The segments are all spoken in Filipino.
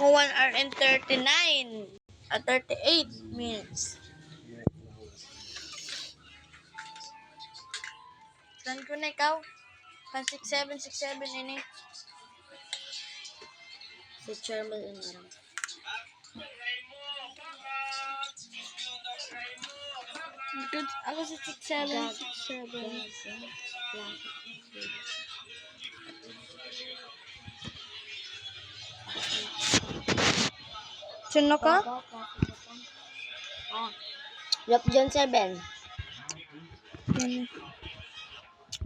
Ako 1 hour and 39. 38 minutes. Saan ko na ikaw? 6767 ini. Si Charmel and Aram. Ako sa 6767. Sino ka? Drop John 7.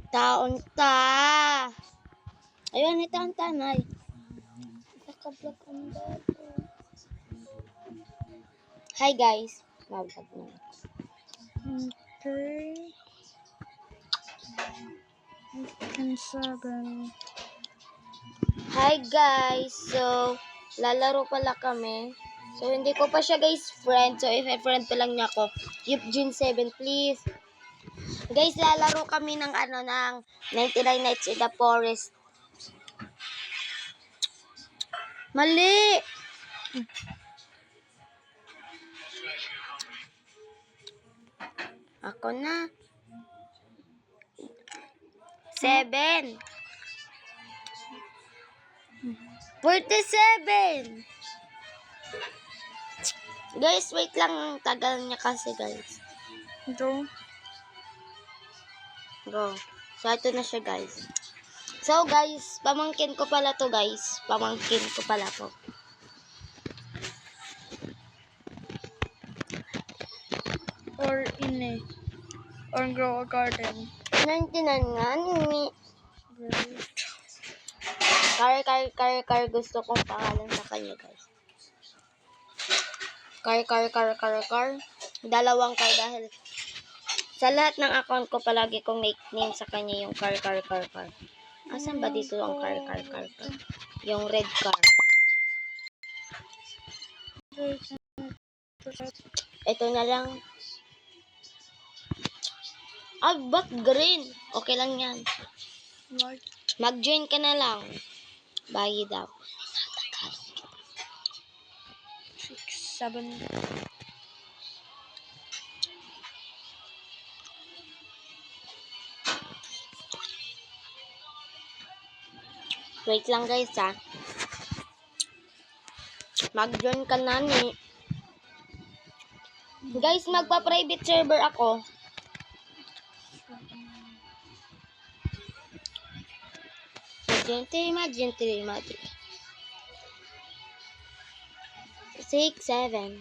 Taon ta. Ayun, ito ang tanay. Nakablog ang bato. Hi guys. Mabag na. Okay. 7. Hi guys. So, lalaro pala kami. So, hindi ko pa siya guys friend. So, if i-friend pa lang niya ako, Yupjin 7 please. Guys, lalaro kami ng ng 99 Nights in the Forest. Mali! Ako na. 7. 47. Guys, wait lang. Tagal niya kasi, guys. Go. Go. So, ito na siya, guys. So, guys, pamangkin ko pala to, guys. Pamangkin ko pala to. Or ini. Or grow a garden. 99 nga, ni. Great. Kar. Gusto kong pangalan sa kanya, guys. Kar. Dalawang kar dahil sa lahat ng account ko, palagi kong nickname sa kanya yung kar. Asan ba dito ang kar? Yung red car. Ito na lang. Ba't green? Okay lang yan. What? Mag-join ka na lang. Bayi daw. 6, 7. Wait lang guys ha. Mag-join ka na ni. Guys, magpa-private server ako. Imagine. 6, 7.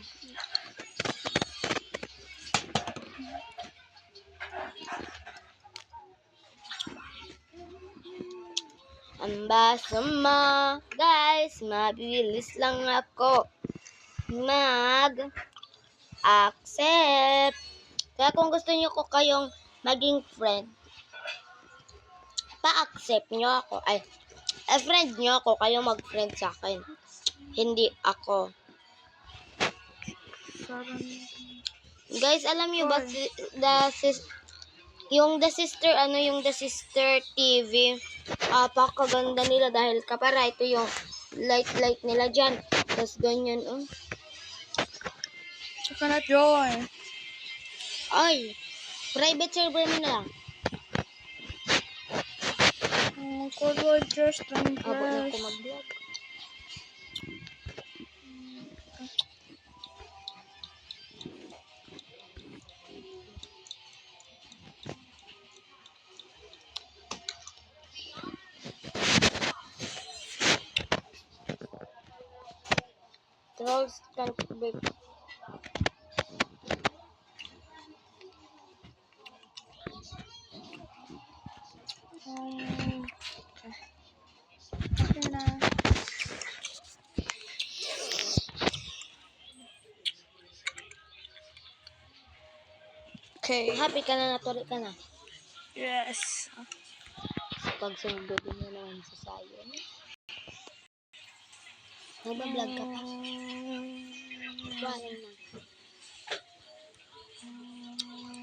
Ang basa mo, guys, mabilis lang ako mag-accept. Kaya kung gusto niyo ko kayong maging friend, pa-accept niyo ako. Friend niyo ako, kayo mag-friend sa akin. Hindi ako. 7. Guys, alam niyo ba yung The Sister TV, pakaganda nila dahil kapara ito yung light nila dyan. Tapos ganyan, You cannot join. Ay, private server mo na lang. Code word just and Abot na press. ako mag-vlog. Trolls can't be. Okay na. Okay. Happy ka na, naturi ka na. Yes. Pag sumugod niya naman sa sayo. Nagbablog ka pa. Paano na?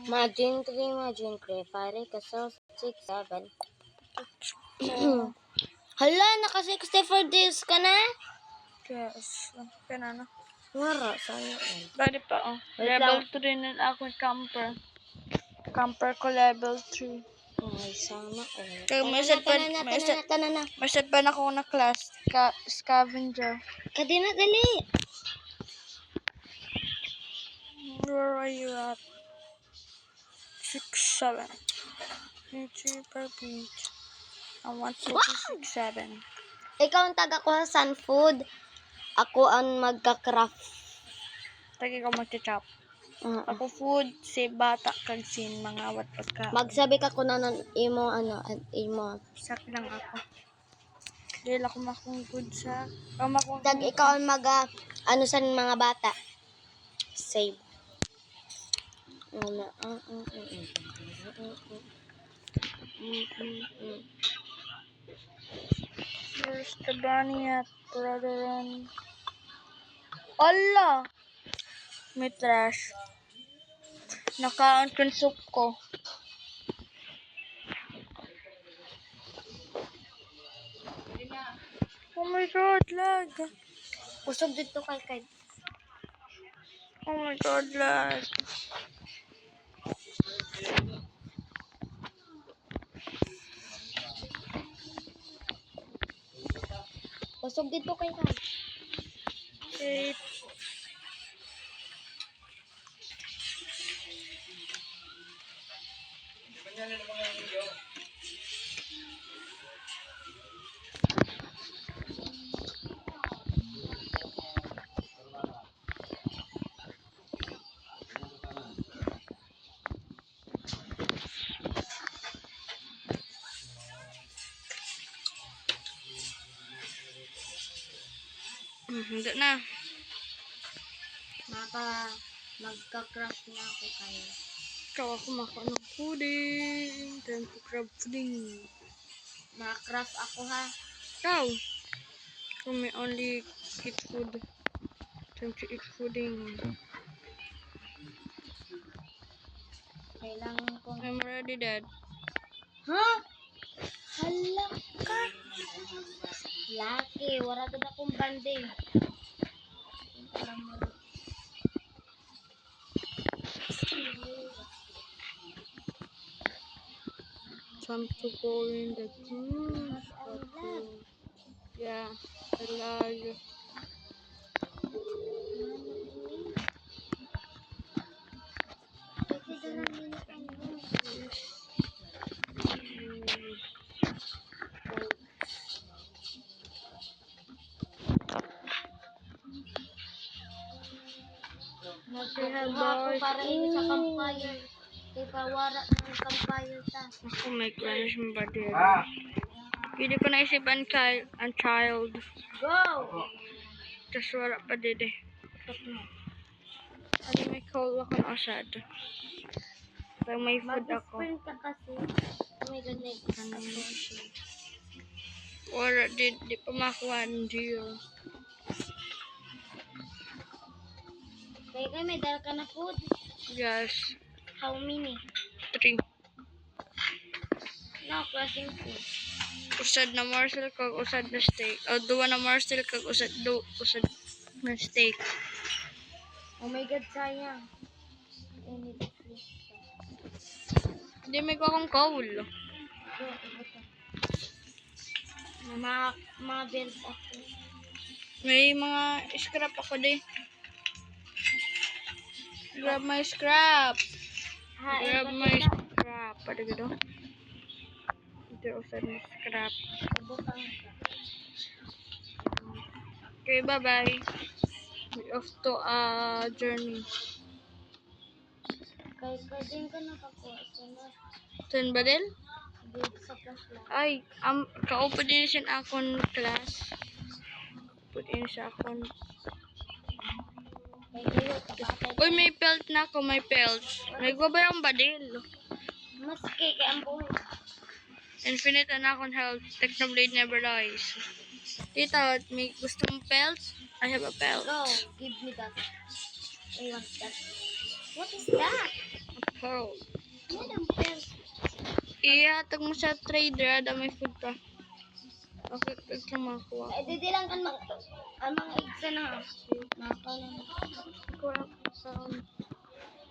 Imagine 3, pare ka sa 6, 7. Hala, naka 64 days ka na? Yes. Kanana. Wara, sa'yo eh. Bali pa, oh. Wait Level lang. 3 na ako camper. Camper ko level 3. Ay, sana eh. Kaya may set pa, may set pa na ako na class. Scavenger. Kadina, dali. Where are you at? 6, 7. Picture per page. I want to be 6, 7. Ikaw ang taga ko sa Sun Food. Ako ang magka-craft. Tagi ko mag-chop. Uh, Ako food, si bata kag sin mga wat pagka. Magsabi ka ko na nun, imo, imo. Sak lang ako. Dahil ako makong good sa... Tag ikaw ang sa mga bata. Save. Where's the bunny at, brother? Allah! May trash. Nakaon ko yung soup ko. Oh my god, lag. Kusog dito kay. Oh my god, lag. Kusog dito kay. Wait. Hindi na. Magka-craft na ako kayo. Ikaw ako makaon ng pudding. Time to grab pudding. Maka-craft ako ha. Ikaw. Kung may only eat food. Time to eat pudding. Kailangan ko. I'm ready, Dad. Ha? Hala ka. Laki, wala gud akong banding. Time to go in the cruise. Yeah, I love. Nagkuha ko para ini sa campfire. Kay pawara ng campfire ta. Ako may crush mo ba din? Hindi ko naisip ang child. Go! Tapos wala pa din eh. Ano may call ako na asad. Pag may food ako. Mag-sprint ka kasi. Oh my goodness. Wala di pa makuha ng deal. Kaya may dala ka na food. Yes. How many? 3. No, klaseng food. Usad na morsel kag usad na steak. O duwa na morsel kag usad na steak. Oh my God, sayang. I need to flip Hindi may ko akong call. mga belt ako. May mga scrap ako din. Grab my scrap. Grab my scrap. Pada gitu. Ito usad na scrap. Okay, bye-bye. We off to a journey. Kaya din ka nakakuha sa na. Saan ba din? Dito sa flashlight. Ay, kaupo din siya akong class. Kaupo din siya akong. Kaya kayo, kapatid. Uy, may pelt na ako, may pelt. May gubayang badil. Mas kaya ang buhay. Infinite na akong health. Technoblade never dies. Tito, may gusto mong pelt? I have a pelt. Go, give me that. I want that. What is that? A pearl. What ang belt? Ihatag mo sa trader, ada may food pa. Bakit ito makuha? Didi lang ang mga igsa na. Nakakalang. Kuha ko sa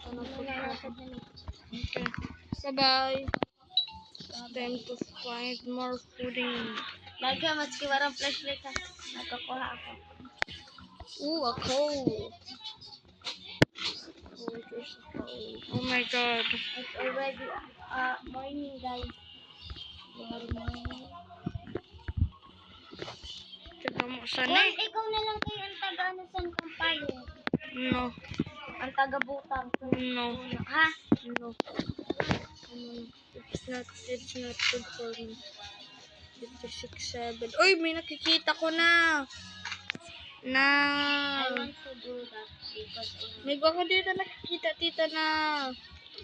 ano po Mga ka. Okay. Bye-bye. Time to find more fooding. Naga, mas kiwarang flashlight ha. Nagkakuha ako. Ooh, a coal. Oh, there's a coal. Oh my god. It's already morning, guys. Good morning. Tignan mo, Kung sana eh. ikaw na lang kayo ang taga ano sa kumpay. No. Ang taga butang. No. Ha? No. It's not good for me. 56.7. Uy, may nakikita ko na. I want to do that because May baka dito nakikita, tita, na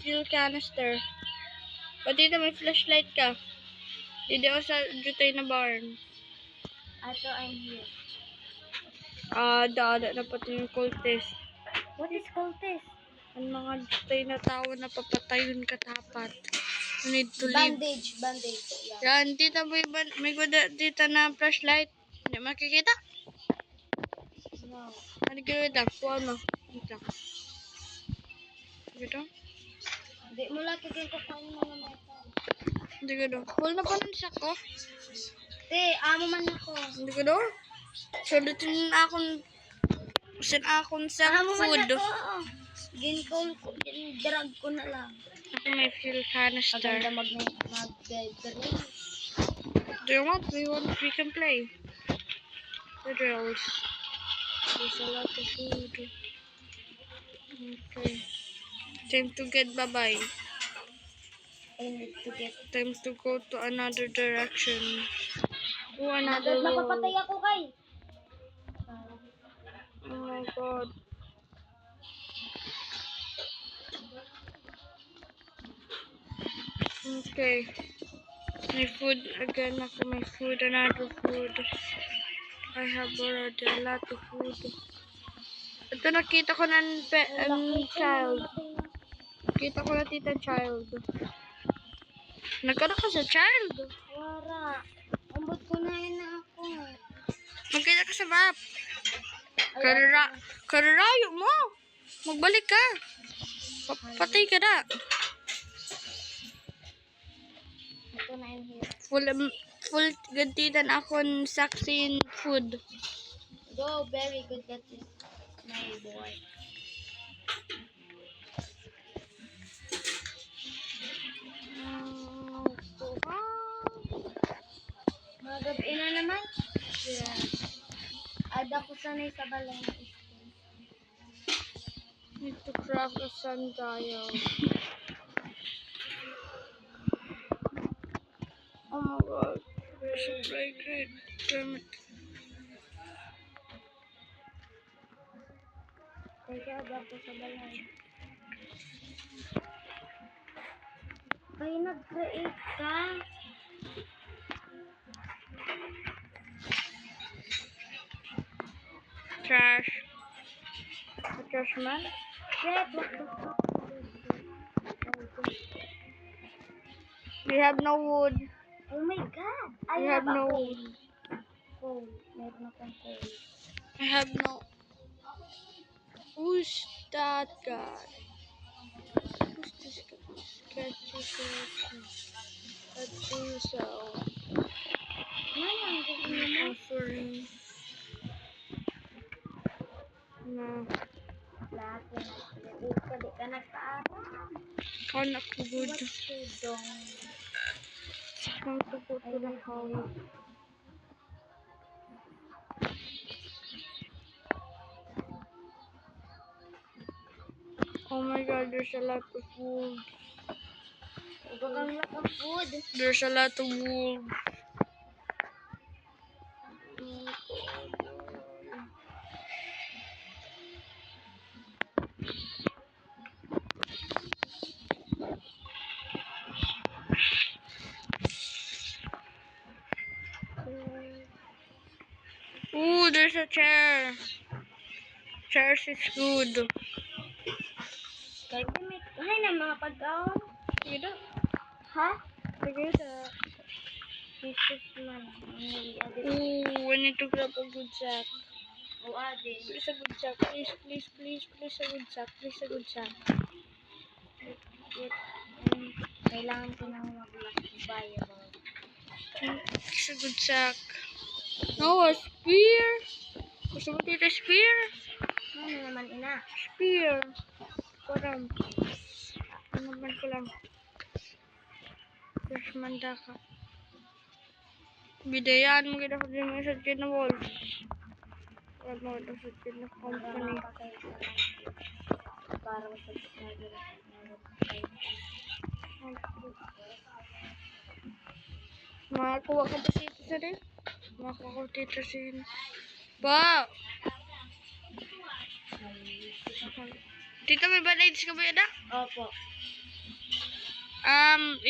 fuel canister. O dito may flashlight ka. Dito ako sa jutay na barn. Ato, I'm here. Daada na pati yung cultist. What is cultist? Ang mga jutay na tao na papatayon katapat. You need to leave. Bandage. Yeah. Yan, tita, may guda dito na flashlight. Hindi makikita? No. Ano gawin? Kuha mo. Dito. Dito? Di mo lang kagin ko kain mga metal. Hindi ko daw. Full na pa nun siya ko. Te, amo man ako. Hindi ko daw. Sulitin akong sa Amo man food. ako. Gindrag ko na lang. Ako may fuel canister. Maganda mag-drink. Do you want? We can play. The drills. There's a lot of food. Okay. Time to get bye-bye. I need to get. Time to go to another direction. Oh, another Napapatay world. ako kay. Oh my god. Okay. My food again. Ako may food. Another food. I have already a lot of food. Ito nakita ko ng child. Nakita ko na tita child. Nagkano ka sa child? Wara. Ambot ko na yun na ako. Magkita ka sa map. Kararayo mo. Magbalik ka. Patay ka na. Ito na yun here. Full gantitan akong saksin food. Go, very good. That is my boy. Mga gabi na naman. Yeah. Ada ko sanay sa balay na school. Need to craft a sundial. Oh my god. There's a play grade. Damn it. Kaya ada ko sa balay. Kaya nag-create ka. Trash. A trash man? Shit, what the fuck? We have no wood. Oh my god. We have no a wood. coal. Meron akong coal. I have no. Who's that guy? Who's this guy? Sketchy person. Let's do so. Ano ang gawin mo? Offering. No. Lahat na. Di ka nagkaaral. Anak ko good. Tudong. Come to go to the house. Oh my god, there's a lot of wolves. Huwag kang lakang food. There's a lot of wolves. Ooh, there's a chair. Chairs is good. Kahit may na mga pagkaon. Sige na. Ha? Sige na. Jesus man. Ooh, I need to grab a good sack. O ate. Please a good sack. Please, please, please, please a good sack. Please a good sack. Kailangan ko nang mag-buy about. Please a good sack. No, a spear. Gusto mo tita spear? Ano naman ina? Spear. Parang. Naman ko lang. Fresh manda ka. Bidayaan mo kita ko din mo sa na wall. Ano ito sa na company. Para sa Makakuha ka pa dito sa rin? Makakuha ko dito sa rin. Pa! Tita, may bandage ka ba yun ah? Opo.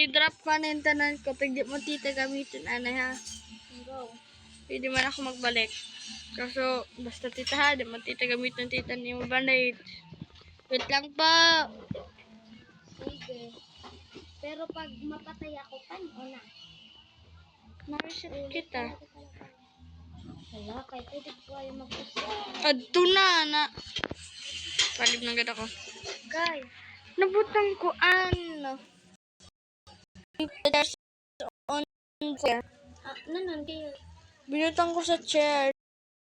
I-drop pa na yung tanan ko. Pag di mo tita gamitin, anay ha. Go. Pwede man ako magbalik. Kaso, basta tita ha, di mo tita gamitin tita niyo yung bandage. Wait lang pa. Sige. Pero pag mapatay ako, paano na? Marisit kita. Wala, kahit pwede ko kayo mag-usap. Adto na. Palib ng gada ko. Guys, Nabutang ko ano. On chair. nanon kayo. Binutang ko sa chair.